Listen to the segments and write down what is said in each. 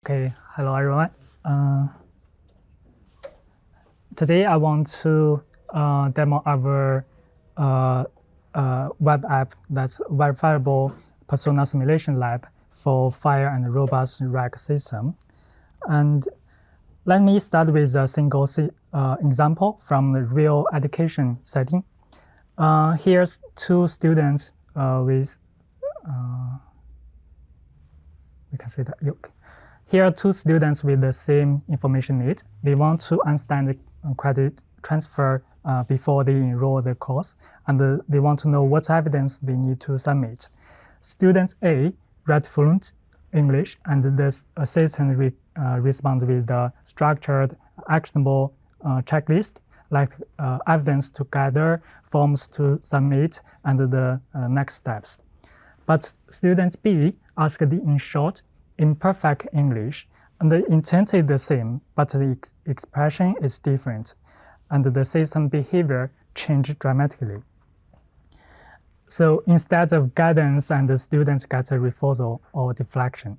Okay, hello everyone. Today I want to demo our web app that's Verifiable Persona Simulation Lab for fire and robust RAG system. And let me start with a single example from the real education setting. Here's two students with, we can say that, okay. Here are two students with the same information needs. They want to understand the credit transfer before they enroll the course, and they want to know what evidence they need to submit. Student A read fluent English, and the assistant responds with the structured, actionable checklist, like evidence to gather, forms to submit, and the next steps. But student B asked in short, imperfect English, and the intent is the same, but the expression is different, and the system behavior changed dramatically. So instead of guidance, and the students get a refusal or deflection.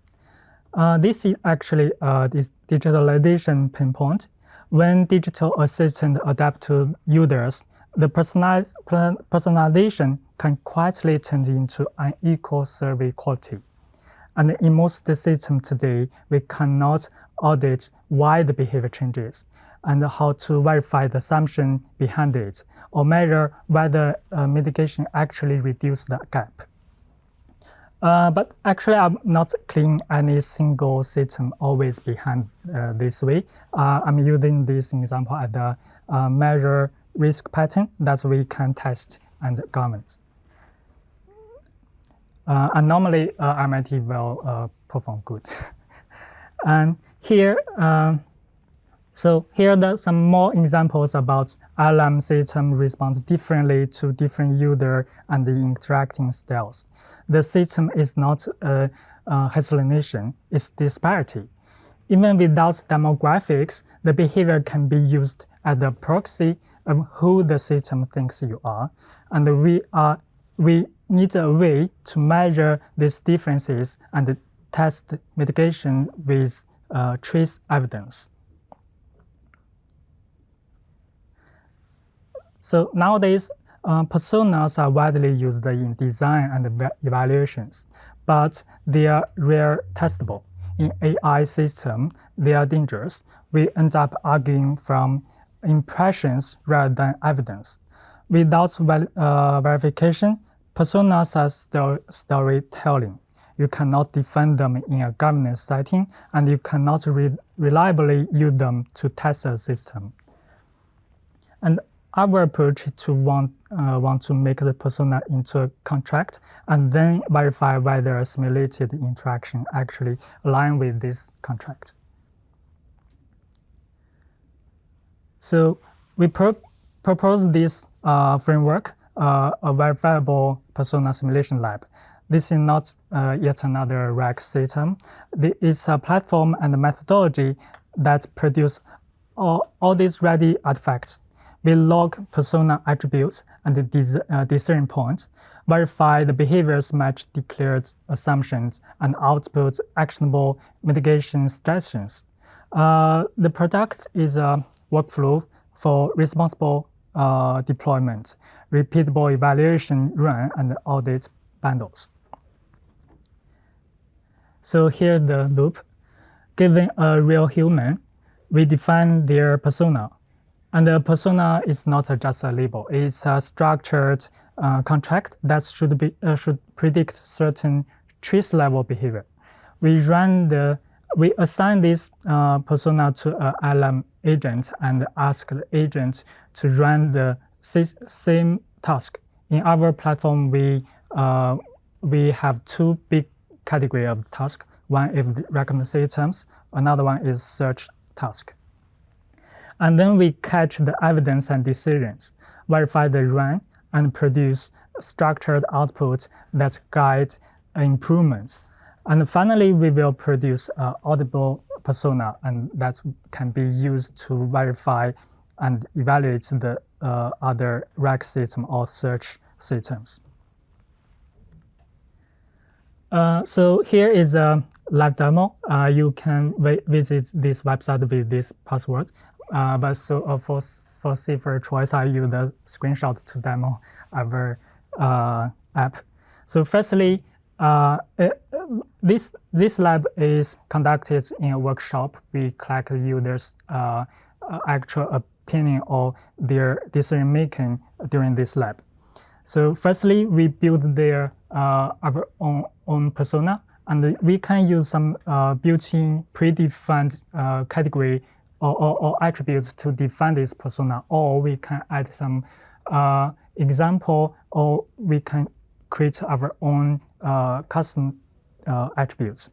This is actually this digitalization pinpoint. When digital assistant adapt to users, the personalization can quietly turn into unequal survey quality. And in most systems today, we cannot audit why the behavior changes and how to verify the assumption behind it, or measure whether mitigation actually reduced the gap. But actually, I'm not cleaning any single system always behind this way. I'm using this example as the measure risk pattern that we can test and govern. And normally, MIT will perform good. And here, so here are some more examples about LM system responds differently to different user and the interacting styles. The system is not a hallucination, it's disparity. Even without demographics, the behavior can be used as a proxy of who the system thinks you are. And we need a way to measure these differences and test mitigation with trace evidence. So nowadays, personas are widely used in design and evaluations, but they are rare testable. In AI system, they are dangerous. We end up arguing from impressions rather than evidence. Without verification, personas are still storytelling. You cannot defend them in a governance setting, and you cannot reliably use them to test a system. And our approach to want to make the persona into a contract and then verify whether a simulated interaction actually align with this contract. So we propose this framework, a verifiable persona simulation lab. This is not yet another RAG system. It's a platform and a methodology that produce all these ready artifacts. We log persona attributes and the decision points, verify the behaviors match declared assumptions, and output actionable mitigation strategies. The product is a workflow for responsible deployment, repeatable evaluation run, and audit bundles. So here's the loop. Given a real human, we define their persona. And the persona is not just a label. It's a structured contract that should predict certain trace-level behavior. We assign this persona to an LM agent and ask the agent to run the same task. In our platform, we have two big categories of tasks. One is recommend systems, another one is search task. And then we catch the evidence and decisions, verify the run, and produce structured output that guide improvements. And finally, we will produce an audible persona, and that can be used to verify and evaluate the other RAG system or search systems. So here is a live demo, you can visit this website with this password. But so for safer choice, I use the screenshot to demo our app. So firstly, this lab is conducted in a workshop. We collect users' actual opinion or their decision making during this lab. So firstly, we build their our own persona, and we can use some built-in predefined category or attributes to define this persona, or we can add some example, or we can create our own custom attributes.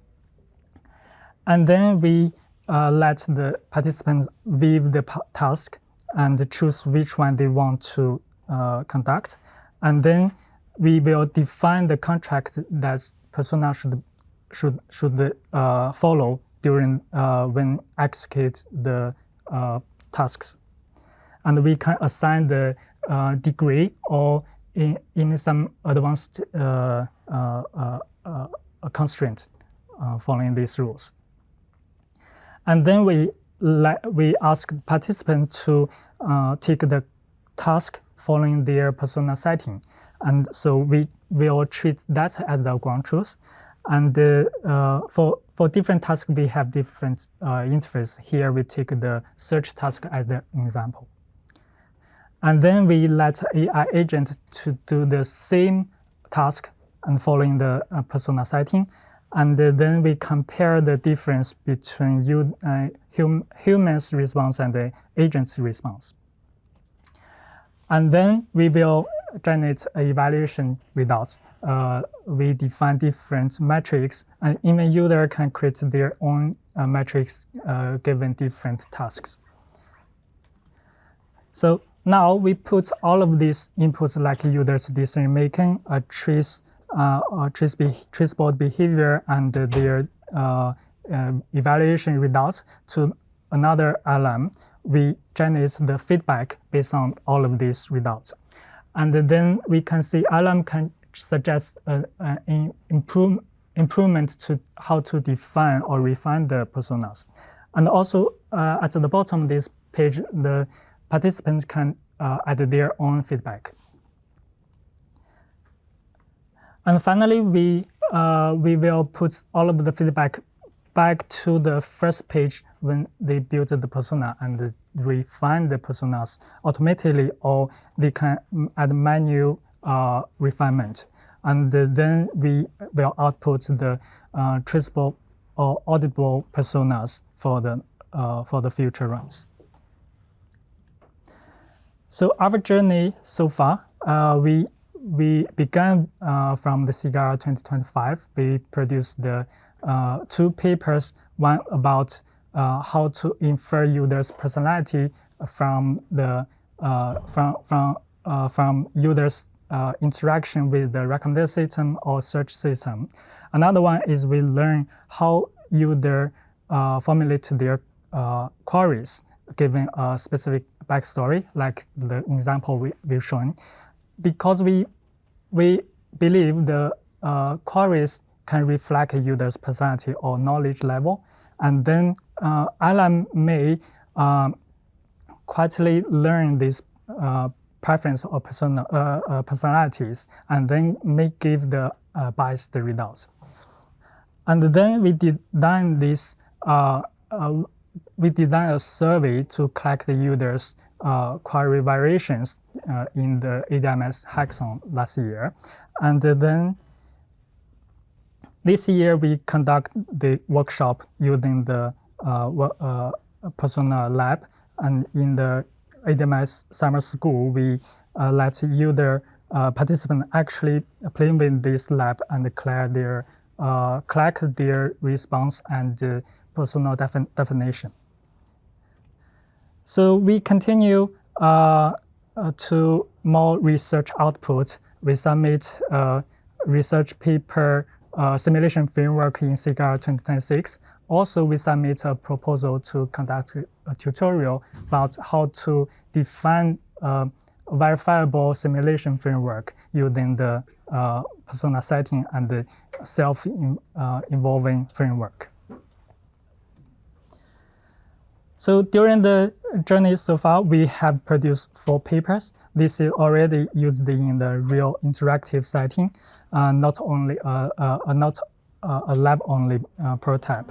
And then we let the participants view the task and choose which one they want to conduct. And then we will define the contract that persona should follow during when execute the tasks. And we can assign the degree or in some advanced constraint following these rules. And then we ask participants to take the task following their persona setting. And so we will treat that as the ground truth. And for different tasks, we have different interface. Here we take the search task as the example. And then we let AI agent to do the same task and following the persona setting. And then we compare the difference between human's response and the agent's response. And then we will generate evaluation results. We define different metrics, and even user can create their own metrics given different tasks. So now we put all of these inputs like users' decision making, traceable behavior, and their evaluation results to another LM. We generate the feedback based on all of these results. And then we can see LM can suggest an improvement to how to define or refine the personas. And also at the bottom of this page, the participants can add their own feedback. And finally, we will put all of the feedback back to the first page when they build the persona and refine the personas automatically, or they can add manual refinement. And then we will output the traceable or auditable personas for the future runs. So our journey so far, we began from the CGR 2025. We produced the 2 papers, one about how to infer users' personality from users' interaction with the recommender system or search system. Another one is we learn how users formulate their queries given a specific backstory, like the example we've shown. Because we believe the queries can reflect a user's personality or knowledge level, and then LM may quietly learn these preference or personalities, and then may give the biased results. And then we design this. We designed a survey to collect the users' query variations in the ADMS hackathon last year. And then this year we conduct the workshop using the persona lab. And in the ADMS summer school, we let user participants actually play with this lab and collect their response and persona definition. So we continue to more research output. We submit a research paper simulation framework in CGR 2026. Also, we submit a proposal to conduct a tutorial about how to define verifiable simulation framework using the persona setting and the self-involving framework. So during the journey so far, we have produced 4 papers. This is already used in the real interactive setting, not only a lab-only prototype.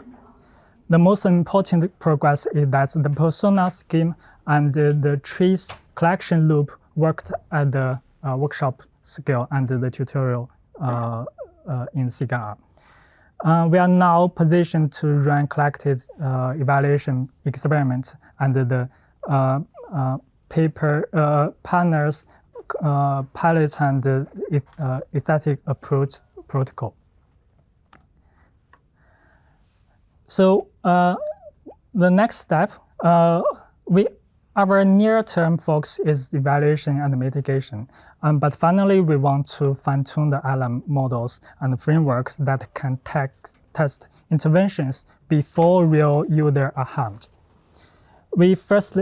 The most important progress is that the persona scheme and the trace collection loop worked at the workshop scale and the tutorial in CGR. We are now positioned to run collected evaluation experiments under the partners pilot and aesthetic approach protocol. So the next step, our near-term focus is evaluation and mitigation. But finally, we want to fine-tune the LM models and frameworks that can test interventions before real users are harmed. We first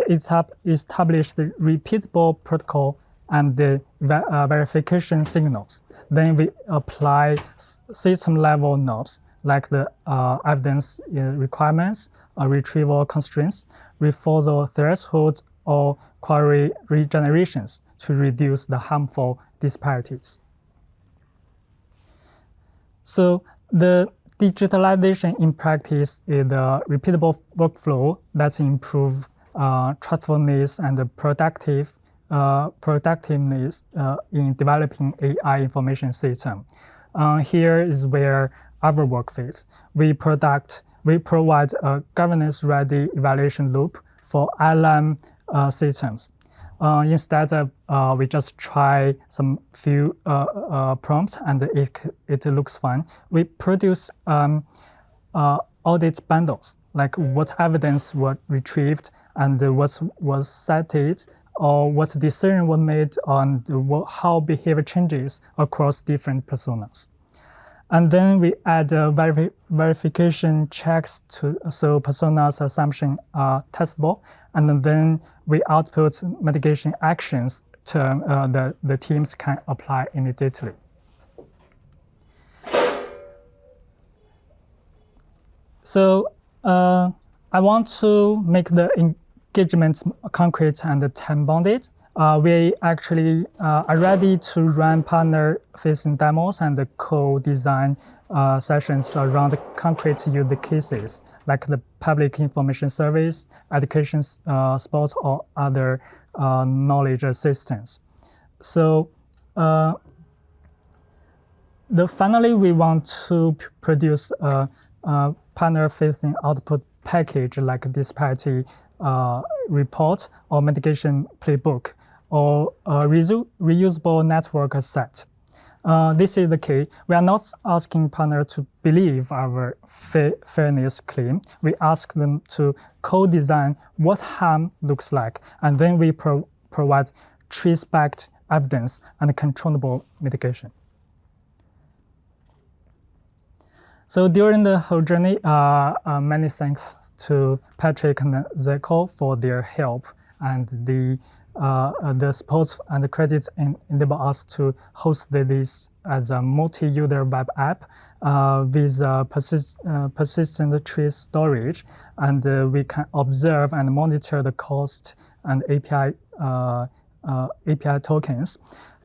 establish the repeatable protocol and the verification signals. Then we apply system-level knobs like the evidence requirements, retrieval constraints, refusal threshold, or query regenerations to reduce the harmful disparities. So the digitalization in practice is the repeatable workflow that improves trustfulness and productiveness in developing AI information system. Here is where our work fits. We provide a governance-ready evaluation loop for LM systems. Instead of we just try some few prompts and it looks fine, we produce audit bundles, like what evidence was retrieved and what was cited, or what decision was made on how behavior changes across different personas. And then we add verification checks so personas' assumptions are testable. And then we output mitigation actions the teams can apply immediately. So I want to make the engagement concrete and time-bounded. We actually are ready to run partner-facing demos and co-design sessions around concrete use cases, like the public information service, education, sports, or other knowledge assistance. So finally, we want to produce a partner-facing output package like disparity report or mitigation playbook, or a reusable network set. This is the key. We are not asking partners to believe our fairness claim. We ask them to co-design what harm looks like, and then we provide trace-backed evidence and controllable mitigation. So during the whole journey, many thanks to Patrick and Zeko for their help, and the support and the credits enable us to host this as a multi-user web app with persistent trace storage, and we can observe and monitor the cost and API tokens.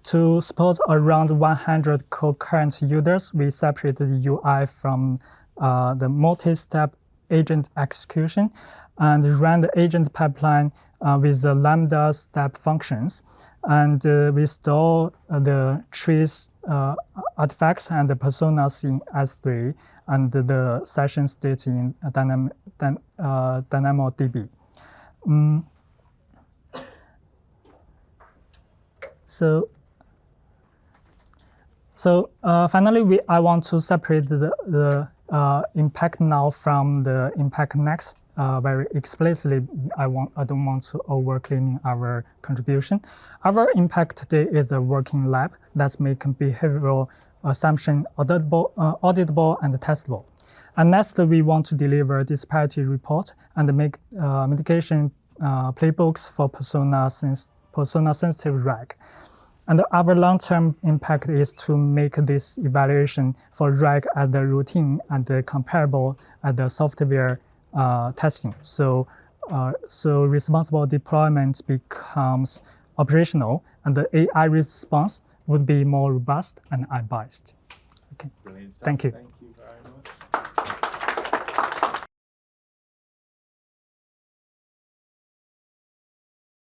To support around 100 concurrent users, we separate the UI from the multi-step agent execution and ran the agent pipeline with the Lambda step functions. And we store the trace artifacts and the personas in S3 and the session state in DynamoDB. So finally, I want to separate the impact now from the impact next very explicitly. I don't want to over-claiming our contribution. Our impact today is a working lab that's making behavioral assumption auditable and testable. And next, we want to deliver disparity report and make mitigation playbooks for persona persona-sensitive RAG. And our long-term impact is to make this evaluation for RAG at the routine and comparable at the software testing. So responsible deployment becomes operational, and the AI response would be more robust and unbiased. Okay, Brilliant stuff. thank you.